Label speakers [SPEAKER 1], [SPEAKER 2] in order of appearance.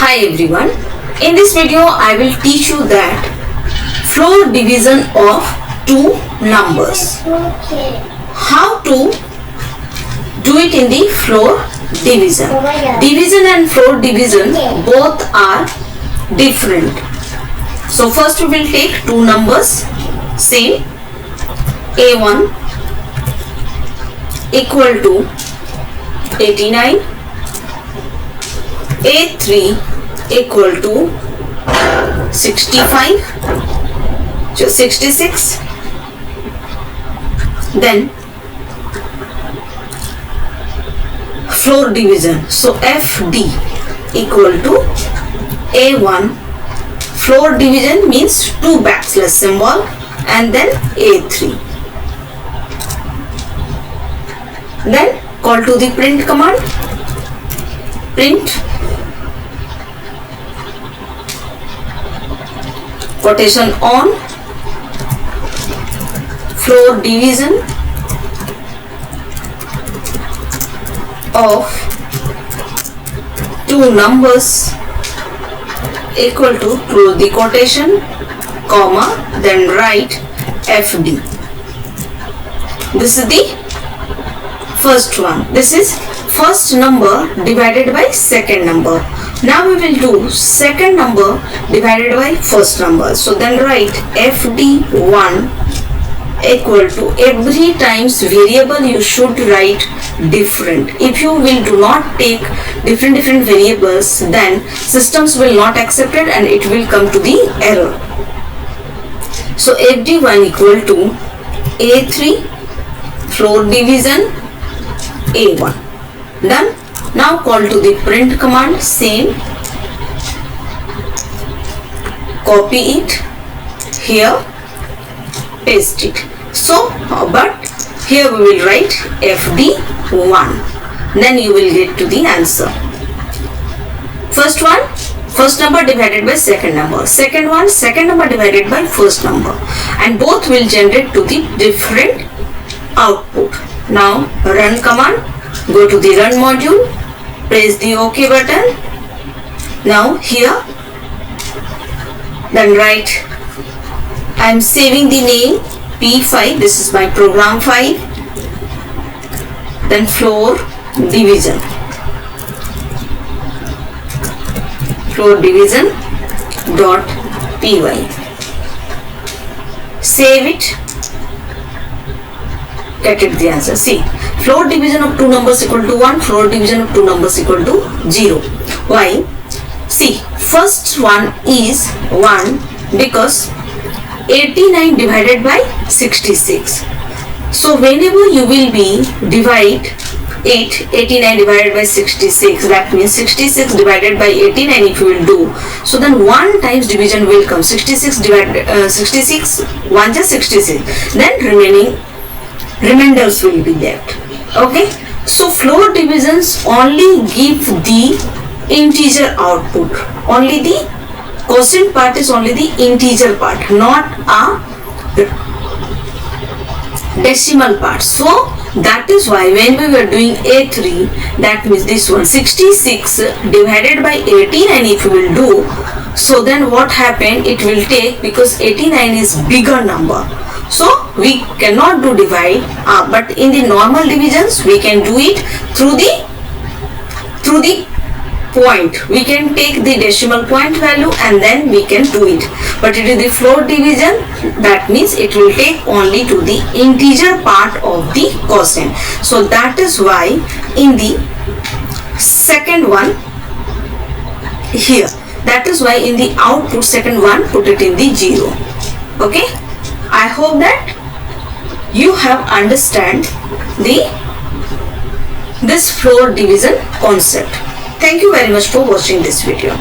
[SPEAKER 1] Hi everyone, in this video I will teach you that floor division of two numbers. How to do it in the floor division. Division and floor division both are different. So first we will take two numbers, same, A1 equal to 89, A3 equal to 65, so 66. Then floor division, so FD equal to A1. Floor division means two backslash symbol and then A3. Then call to the print command. Print quotation on floor division of two numbers equal to close the quotation, comma, then write FD. This is the first one. This is first number divided by second number. Now we will do second number divided by first number. So then write FD1 equal to, every times variable you should write different. If you will do not take different variables, then systems will not accept it and it will come to the error. So FD1 equal to A3 floor division A1. Done. Now call to the print command, same, copy it here, paste it. So but here we will write FD1, then you will get to the answer. First one, first number divided by second number. Second one, second number divided by first number, and both will generate to the different output. Now run command, go to the run module, press the OK button. Now here, then write, I am saving the name P5, this is my program 5, then floor division, dot py, save it, get it the answer. See, floor division of two numbers equal to 1, floor division of two numbers equal to 0. Why? See, first one is 1 because 89 divided by 66. So whenever you will be divide 89 divided by 66, that means 66 divided by 89 if you will do, so then 1 times division will come. 66 divided 66, 1 just 66, then remainders will be left. Okay, so floor divisions only give the integer output, only the quotient part is only the integer part, not a decimal part. So that is why when we were doing A3, that means this one 66 divided by 89 if you will do, so then what happened, it will take, because 89 is bigger number, so we cannot do divide, but in the normal divisions we can do it through the point. We can take the decimal point value and then we can do it, but it is the floor division, that means it will take only to the integer part of the quotient. So that is why in the second one here, that is why in the output second one put it in the 0. Okay, I hope that you have understand this floor division concept. Thank you very much for watching this video.